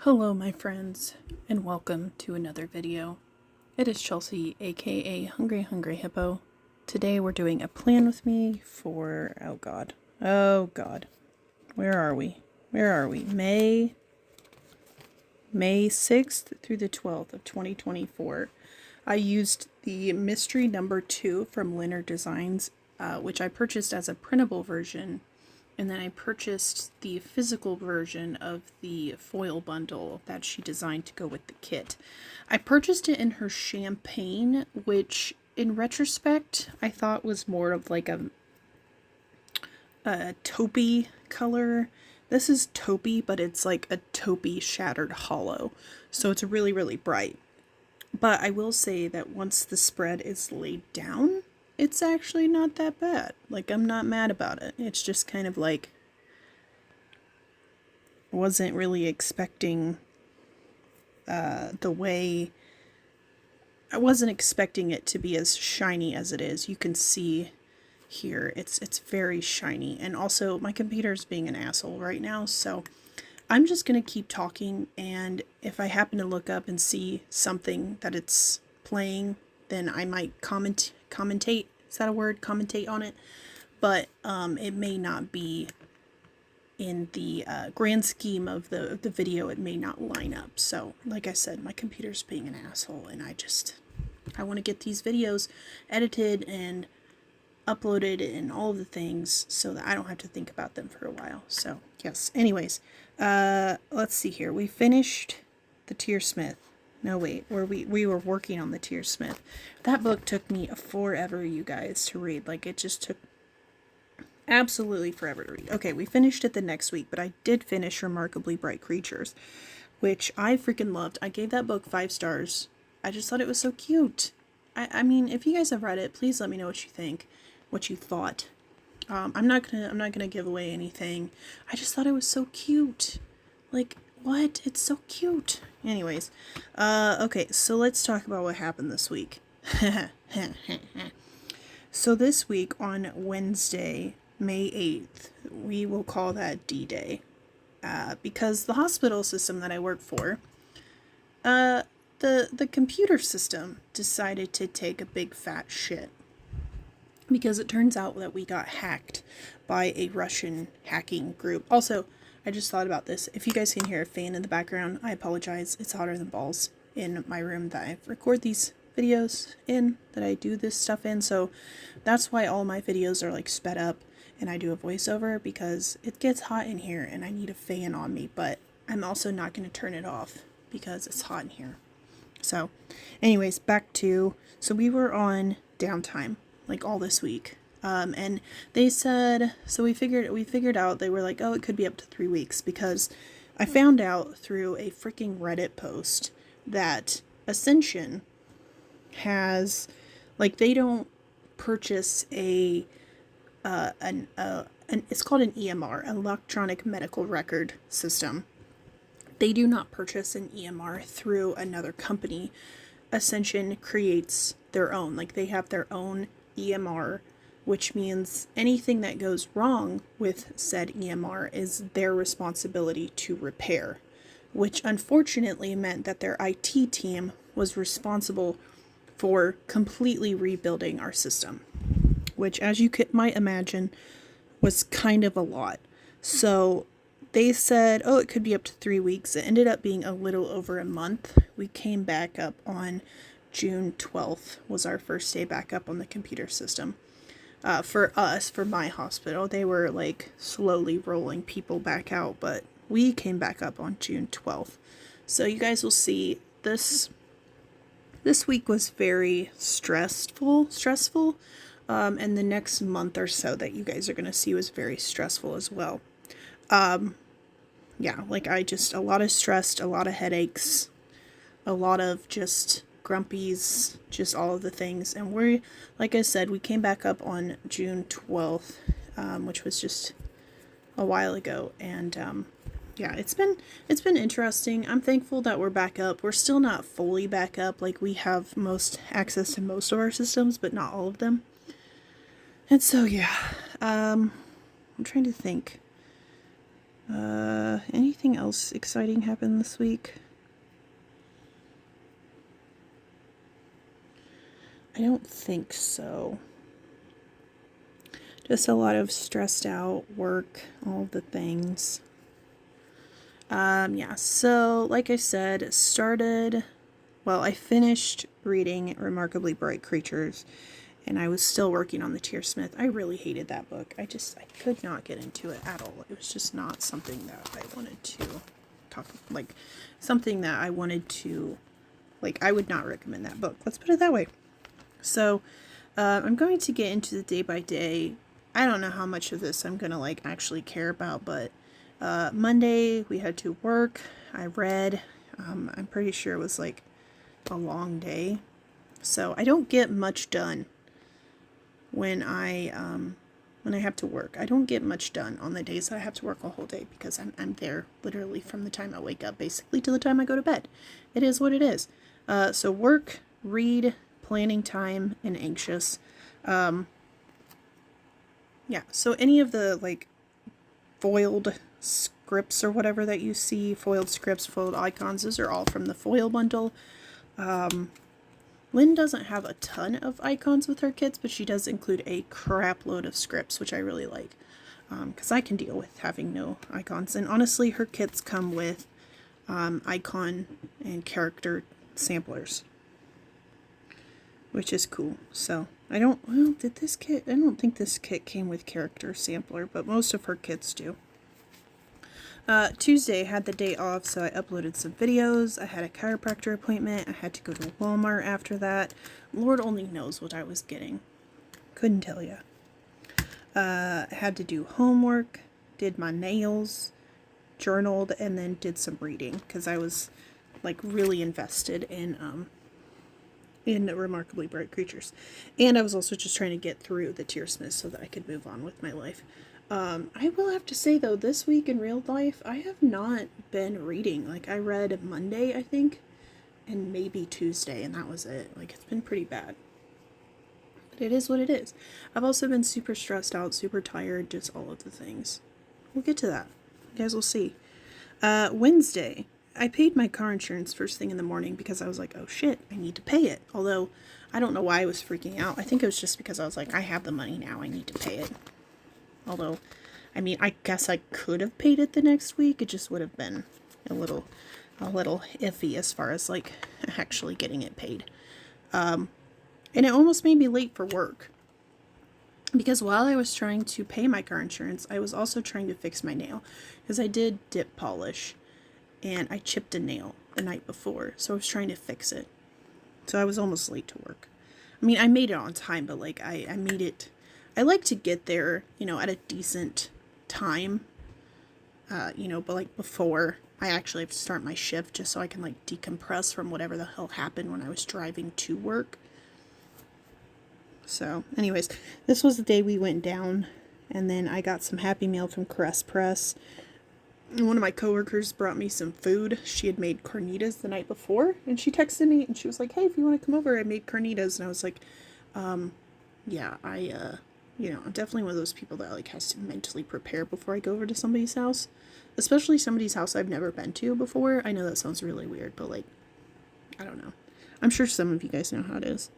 Hello my friends, and welcome to another video. It is Chelsea, aka Hungry Hippo. Today we're doing a plan with me for, oh god, where are we? May 6th through the 12th of 2024. I used the mystery number 2 from Lynner Designs, which I purchased as a printable version. And then I purchased the physical version of the foil bundle that she designed to go with the kit. I purchased it in her champagne, which in retrospect I thought was more of like a taupey color. This is taupey, but it's like a taupey shattered hollow. So it's really, really bright. But I will say that once the spread is laid down, it's actually not that bad. Like, I'm not mad about it. It's just kind of like, wasn't really expecting the way, I wasn't expecting it to be as shiny as it is. You can see here, it's very shiny. And also, my computer's being an asshole right now, so I'm just going to keep talking, and if I happen to look up and see something that it's playing, then I might commentate, is that a word? Commentate on it. But it may not be in the grand scheme of the video, it may not line up. So, like I said, my computer's being an asshole, and I want to get these videos edited and uploaded and all of the things so that I don't have to think about them for a while. So, yes. Anyways, let's see here. We finished the Tearsmith. No, wait, we were working on the Tearsmith. That book took me forever, you guys, to read. Like, it just took absolutely forever to read. Okay, we finished it the next week, but I did finish Remarkably Bright Creatures, which I freaking loved. I gave that book 5 stars. I just thought it was so cute. I mean, if you guys have read it, please let me know what you think, what you thought. I'm not gonna give away anything. I just thought it was so cute. Like, what? It's so cute. Anyways, okay, so let's talk about what happened this week. So this week on Wednesday, May 8th, we will call that D-Day. Because the hospital system that I work for, the computer system decided to take a big fat shit. Because it turns out that we got hacked by a Russian hacking group. Also, I just thought about this. If you guys can hear a fan in the background, I apologize. It's hotter than balls in my room that I record these videos in, that I do this stuff in. So that's why all my videos are like sped up and I do a voiceover, because it gets hot in here and I need a fan on me. But I'm also not going to turn it off because it's hot in here. So anyways, back to, so we were on downtime like all this week. And they said, so we figured out, they were like, oh, it could be up to 3 weeks, because I found out through a freaking Reddit post that Ascension has, like, they don't purchase it's called an EMR, electronic medical record system. They do not purchase an EMR through another company. Ascension creates their own, like they have their own EMR, which means anything that goes wrong with said EMR is their responsibility to repair, which unfortunately meant that their IT team was responsible for completely rebuilding our system, which, as you might imagine, was kind of a lot. So they said, oh, it could be up to 3 weeks. It ended up being a little over a month. We came back up on June 12th was our first day back up on the computer system. For us, for my hospital, they were like slowly rolling people back out, but we came back up on June 12th. So you guys will see this week was very stressful. And the next month or so that you guys are going to see was very stressful as well. Yeah, like a lot of stress, a lot of headaches, a lot of just grumpies, just all of the things. And we're, like I said, we came back up on June 12th, which was just a while ago. And, yeah, it's been interesting. I'm thankful that we're back up. We're still not fully back up. Like, we have access to most of our systems, but not all of them. And so, yeah, I'm trying to think. Anything else exciting happened this week? I don't think so. Just a lot of stressed out work, all the things. Yeah, so like I said, I finished reading Remarkably Bright Creatures, and I was still working on the Tearsmith. I really hated that book. I could not get into it at all. It was just not something that I wanted to something that I wanted to, I would not recommend that book. Let's put it that way. So, I'm going to get into the day by day. I don't know how much of this I'm going to, actually care about, but Monday we had to work. I read. I'm pretty sure it was, a long day. So, I don't get much done when I have to work. I don't get much done on the days that I have to work a whole day because I'm there literally from the time I wake up basically to the time I go to bed. It is what it is. So work, read, planning time, and anxious. Yeah, so any of the foiled scripts or whatever that you see, foiled scripts, foiled icons, those are all from the foil bundle. Lynn doesn't have a ton of icons with her kits, but she does include a crap load of scripts, which I really like, because I can deal with having no icons. And honestly, her kits come with icon and character samplers, which is cool. So I don't think this kit came with character sampler, but most of her kits do. Tuesday, had the day off, so I uploaded some videos. I had a chiropractor appointment. I had to go to Walmart after that. Lord only knows what I was getting. Couldn't tell you. I had to do homework, did my nails, journaled, and then did some reading because I was really invested in Remarkably Bright Creatures. And I was also just trying to get through the Tearsmith so that I could move on with my life. I will have to say, though, this week in real life, I have not been reading. I read Monday, I think, and maybe Tuesday, and that was it. It's been pretty bad. But it is what it is. I've also been super stressed out, super tired, just all of the things. We'll get to that. You guys will see. Wednesday, I paid my car insurance first thing in the morning because I was like, oh shit, I need to pay it. Although, I don't know why I was freaking out. I think it was just because I was like, I have the money now, I need to pay it. Although, I mean, I guess I could have paid it the next week. It just would have been a little iffy as far as actually getting it paid. And it almost made me late for work. Because while I was trying to pay my car insurance, I was also trying to fix my nail. Because I did dip polish. And I chipped a nail the night before. So I was trying to fix it. So I was almost late to work. I mean, I made it on time, but I made it... I like to get there, at a decent time, but before I actually have to start my shift just so I can decompress from whatever the hell happened when I was driving to work. So anyways, this was the day we went down, and then I got some Happy Meal from Caress Press. And one of my coworkers brought me some food. She had made carnitas the night before, and she texted me and she was like, hey, if you want to come over, I made carnitas. And I was like, yeah, I'm definitely one of those people that has to mentally prepare before I go over to somebody's house, especially somebody's house I've never been to before. I know that sounds really weird, but I don't know. I'm sure some of you guys know how it is.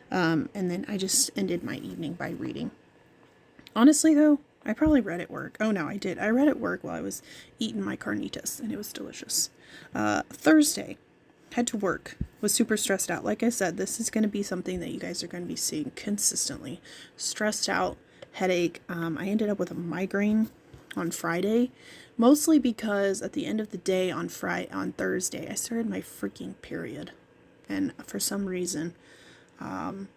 And then I just ended my evening by reading. Honestly, though, I probably read at work. Oh no, I did. I read at work while I was eating my carnitas, and it was delicious. Thursday, had to work, was super stressed out. Like I said, this is going to be something that you guys are going to be seeing consistently. Stressed out, headache. I ended up with a migraine on Friday, mostly because at the end of the day on Thursday, I started my freaking period. And for some reason, I've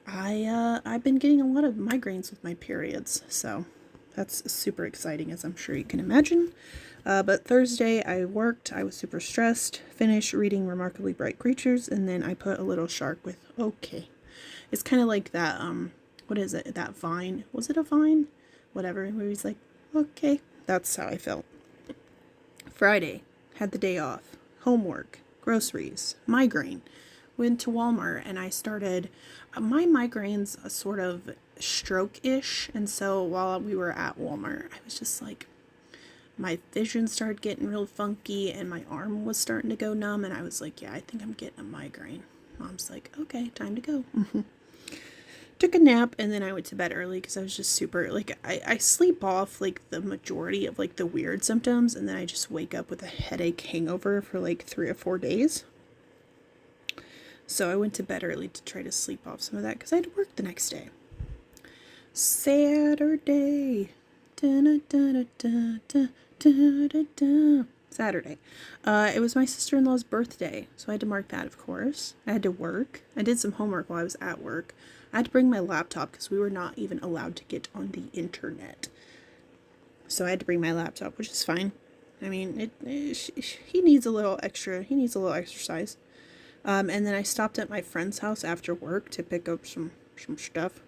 been getting a lot of migraines with my periods, so that's super exciting, as I'm sure you can imagine. But Thursday I worked, I was super stressed, finished reading Remarkably Bright Creatures, and then I put a little shark with okay. It's kind of like that, what is it, that Vine? Was it a Vine? Whatever, where he's like, okay. That's how I felt. Friday, had the day off, homework, groceries, migraine. Went to Walmart and I started, my migraine's a sort of stroke-ish, and so while we were at Walmart, I was just like, my vision started getting real funky and my arm was starting to go numb, and I was like, yeah, I think I'm getting a migraine. Mom's like, okay, time to go. Took a nap, and then I went to bed early because I was just super, like, I sleep off, like, the majority of, like, the weird symptoms, and then I just wake up with a headache hangover for, like, 3 or 4 days. So I went to bed early to try to sleep off some of that because I had to work the next day. Saturday. Saturday. It was my sister-in-law's birthday, so I had to mark that, of course. I had to work. I did some homework while I was at work. I had to bring my laptop because we were not even allowed to get on the internet. So I had to bring my laptop, which is fine. I mean, he needs a little extra. He needs a little exercise. And then I stopped at my friend's house after work to pick up some stuff.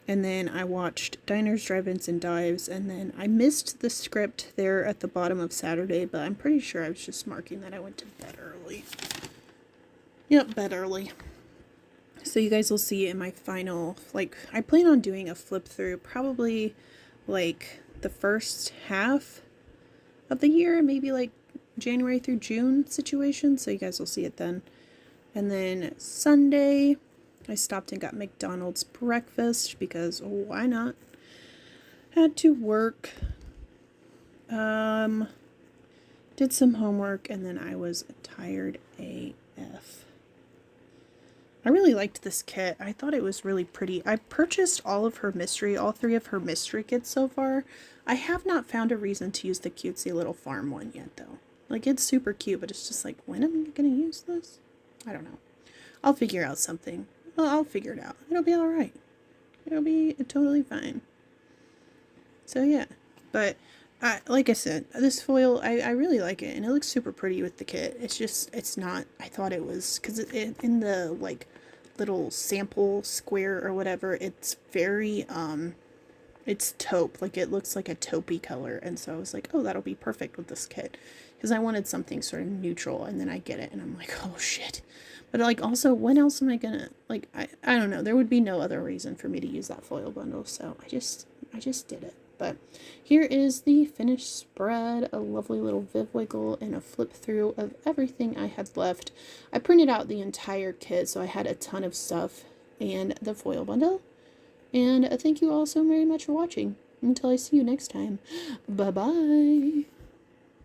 And then I watched Diners, Drive-Ins, and Dives, and then I missed the script there at the bottom of Saturday, but I'm pretty sure I was just marking that I went to bed early. Yep, bed early. So you guys will see in my final, like, I plan on doing a flip through probably, like, the first half of the year, maybe, like, January through June situation, so you guys will see it then. And then Sunday, I stopped and got McDonald's breakfast because why not? Had to work. Did some homework, and then I was tired AF. I really liked this kit. I thought it was really pretty. I purchased all 3 of her mystery kits so far. I have not found a reason to use the cutesy little farm one yet, though. Like, it's super cute, but it's just like, when am I going to use this? I don't know. I'll figure out something. Well, I'll figure it out. It'll be alright. It'll be totally fine. So, yeah. But, like I said, this foil, I really like it. And it looks super pretty with the kit. It's just, it's not, I thought it was, because in the, like, little sample square or whatever, it's very, it's taupe. Like, it looks like a taupey color. And so I was like, oh, that'll be perfect with this kit. Because I wanted something sort of neutral. And then I get it. And I'm like, oh, shit. But, like, also, when else am I gonna, like, I don't know. There would be no other reason for me to use that foil bundle. So I just did it. But here is the finished spread. A lovely little Viv Wiggle and a flip through of everything I had left. I printed out the entire kit, so I had a ton of stuff and the foil bundle. And thank you all so very much for watching. Until I see you next time. Bye-bye.